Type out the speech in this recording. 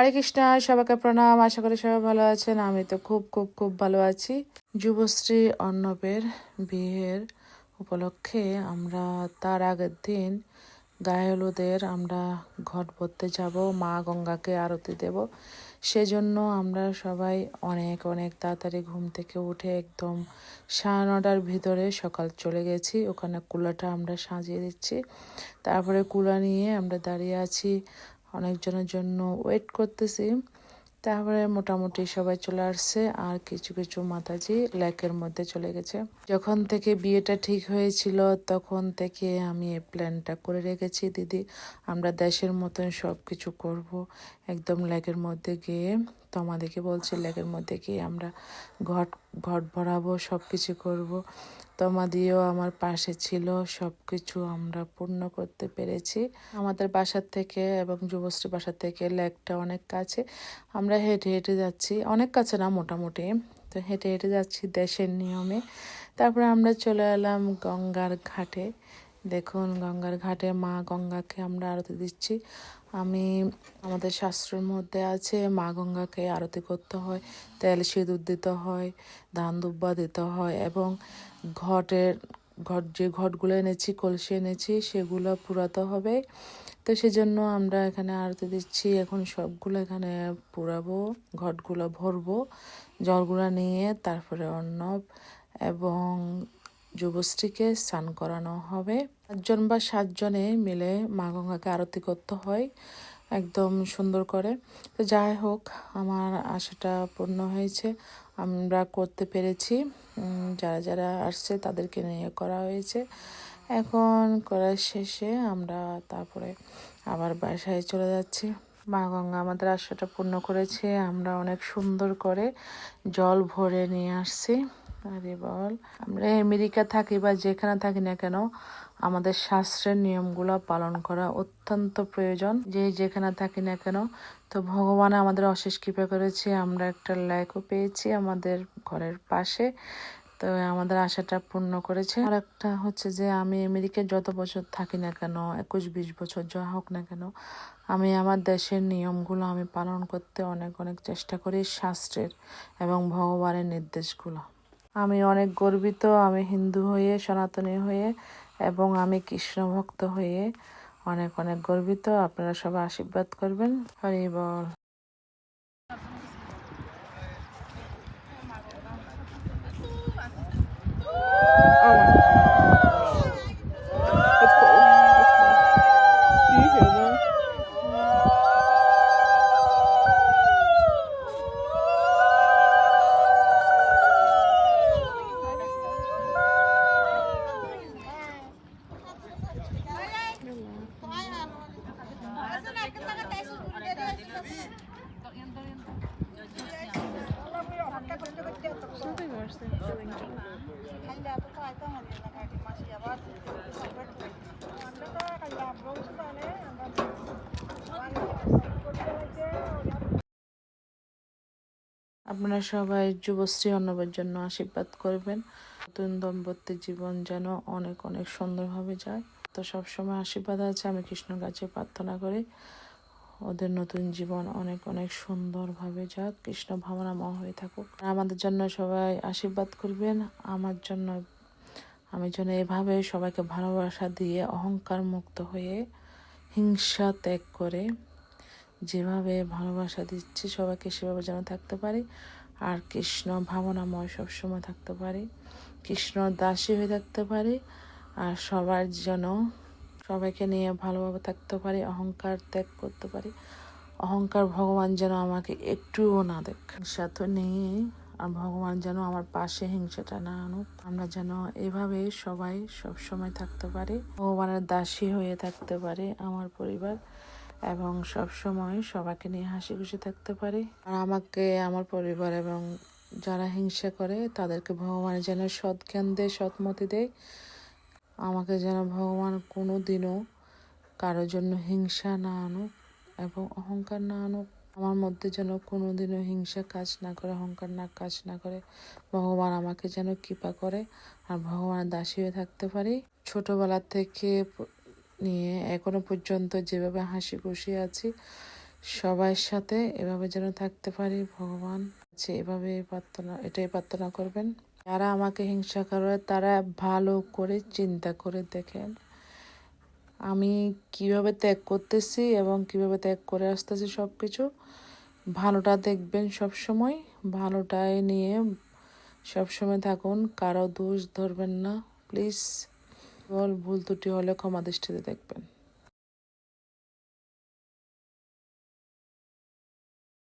হরে কৃষ্ণ, সবাইকে প্রণাম। আশা করি সবাই ভালো আছেন। আমি তো খুব খুব খুব ভালো আছি। যুবশ্রী অর্ণবের বিয়ের উপলক্ষে আমরা তার আগের দিন গায়ে হলুদের আমরা ঘট ভরতে যাব, মা গঙ্গাকে আরতি দেব। সেজন্য আমরা সবাই অনেক অনেক তাড়াতাড়ি ঘুম থেকে উঠে একদম 9:30টার ভিতরে সকাল চলে গেছি। ওখানে কুলাটা আমরা সাজিয়ে দিচ্ছি। তারপরে কুলা নিয়ে আমরা দাঁড়িয়ে আছি, অনেকজনের জন্য ওয়েট করতেছি। তারপরে মোটামুটি সবাই চলে আসছে, আর কিছু কিছু মাতাজি লেকের মধ্যে চলে গেছে। যখন থেকে বিয়েটা ঠিক হয়েছিল তখন থেকে আমি এই প্ল্যানটা করে রেখেছি, দিদি আমরা দেশের মতন সব কিছু করবো, একদম লেকের মধ্যে গিয়ে। তো আমাদেরকে বলছে লেকের মধ্যে গিয়ে আমরা ঘট ঘট ভরাবো, সব কিছু করবো। তোমাদিও আমার পাশে ছিল, সব কিছু আমরা পূর্ণ করতে পেরেছি। আমাদের বাসার থেকে এবং যুবশ্রী বাসার থেকে লেকটা অনেক কাছে। আমরা হেঁটে হেঁটে যাচ্ছি, অনেক কাছে না মোটামুটি। তো হেঁটে হেঁটে যাচ্ছি দেশের নিয়মে। তারপরে আমরা চলে এলাম গঙ্গার ঘাটে। দেখুন গঙ্গার ঘাটে মা গঙ্গাকে আমরা আরতি দিচ্ছি। আমাদের শাস্ত্রের মধ্যে আছে মা গঙ্গাকে আরতি করতে হয়, তেল সিঁদুর দিতে হয়, ধান দুব্বা দিতে হয়, এবং যে ঘটগুলো এনেছি, কলসি এনেছি, সেগুলো পুরাতে হবে। তো সেজন্য আমরা এখানে আরতি দিচ্ছি। এখন সবগুলো এখানে পুরাবো, ঘটগুলো ভরবো, জলগুলো নিয়ে তারপরে অর্ণব এবং যুবশ্রীকে স্নান করানো হবে। 5জন বা 7জনে মিলে মা গঙ্গাকে আরতি করতে হয় একদম সুন্দর করে। তো যাই হোক, আমার আশাটা পূর্ণ হয়েছে, আমরা করতে পেরেছি। যারা যারা আসছে তাদেরকে নিয়ে করা হয়েছে। এখন করার শেষে আমরা তারপরে আবার বাসায় চলে যাচ্ছি। মা গঙ্গা আমাদের আশাটা পূর্ণ করেছে। আমরা অনেক সুন্দর করে জল ভরে নিয়ে আসছি। আরে বল, আমরা আমেরিকা থাকি বা যেখানে থাকি না কেন, আমাদের শাস্ত্রের নিয়মগুলো পালন করা অত্যন্ত প্রয়োজন, যে যেখানে থাকি না কেন। তো ভগবান আমাদের অশেষ কৃপা করেছে, আমরা একটা লেকও পেয়েছি আমাদের ঘরের পাশে। তো আমাদের আশাটা পূর্ণ করেছে। আর একটা হচ্ছে যে আমি আমেরিকায় যত বছর থাকি না কেন, 21-20 বছর যা হোক না কেন, আমি আমার দেশের নিয়মগুলো আমি পালন করতে অনেক অনেক চেষ্টা করি, শাস্ত্রের এবং ভগবানের নির্দেশগুলো। আমি অনেক গর্বিত, আমি হিন্দু হয়ে, সনাতনী হয়ে এবং আমি কৃষ্ণ ভক্ত হয়ে অনেক অনেক গর্বিত। আপনারা সবাই আশীর্বাদ করবেন। হরি বল। আপনারা সবাই যুবশ্রী অর্ণবের জন্য আশীর্বাদ করবেন। নতুন দম্পতি জীবন যেন অনেক অনেক সুন্দরভাবে যায়। তো সবসময় আশীর্বাদ আছে, আমি কৃষ্ণর কাছে প্রার্থনা করি ওদের নতুন জীবন অনেক অনেক সুন্দরভাবে যাক, কৃষ্ণ ভাবনাময় হয়ে থাকুক। আমাদের জন্য সবাই আশীর্বাদ করবেন। আমি যেন এভাবে সবাইকে ভালোবাসা দিয়ে অহংকার মুক্ত হয়ে হিংসা ত্যাগ করে যেভাবে ভালোবাসা দিচ্ছি সবাইকে, সেভাবে যেন থাকতে পারি। আর কৃষ্ণ ভাবনাময় সবসময় থাকতে পারি, কৃষ্ণ দাসী হয়ে থাকতে পারি। আর সবাইকে নিয়ে ভালোভাবে থাকতে পারি, অহংকার ত্যাগ করতে পারি। অহংকার ভগবান যেন আমাকে একটুও না দেখ। হিংসা তো নেই, আর ভগবান যেন আমার পাশে হিংসাটা না আনুক। আমরা যেন এভাবে সবাই সবসময় থাকতে পারি, ভগবানের দাসী হয়ে থাকতে পারি আমার পরিবার, এবং সব সময় সবাইকে নিয়ে হাসি খুশি থাকতে পারি। আর আমাকে, আমার পরিবার এবং যারা হিংসা করে তাদেরকে ভগবান যেন সৎ জ্ঞান দেয়, সৎমতি দেয়। আমাকে যেন ভগবান কোনো দিনও কারোর জন্য হিংসা না আনুক এবং অহংকার না আনুক। আমার মধ্যে যেন কোনো দিনও হিংসা কাজ না করে, অহংকার কাজ না করে। ভগবান আমাকে যেন কৃপা করে আর ভগবানের দাসী হয়ে থাকতে পারি। ছোটবেলা থেকে নিয়ে এখনো পর্যন্ত যেভাবে হাসি খুশি আছি, সবার সাথে এভাবে যেন থাকতে পারি ভগবান এভাবে প্রার্থনা, এটাই প্রার্থনা করবেন। যারা আমাকে হিংসা করে তারা ভালো করে চিন্তা করে দেখেন আমি কিভাবে ত্যাগ করতেছি এবং কিভাবে ত্যাগ করে আসতেছি। সব কিছু ভালোটা দেখবেন, সব সময় ভালোটাই নিয়ে সব সময় থাকুন, কারো দোষ ধরবেন না প্লিজ। ভুল ত্রুটি হলে ক্ষমা দৃষ্টিতে দেখবেন।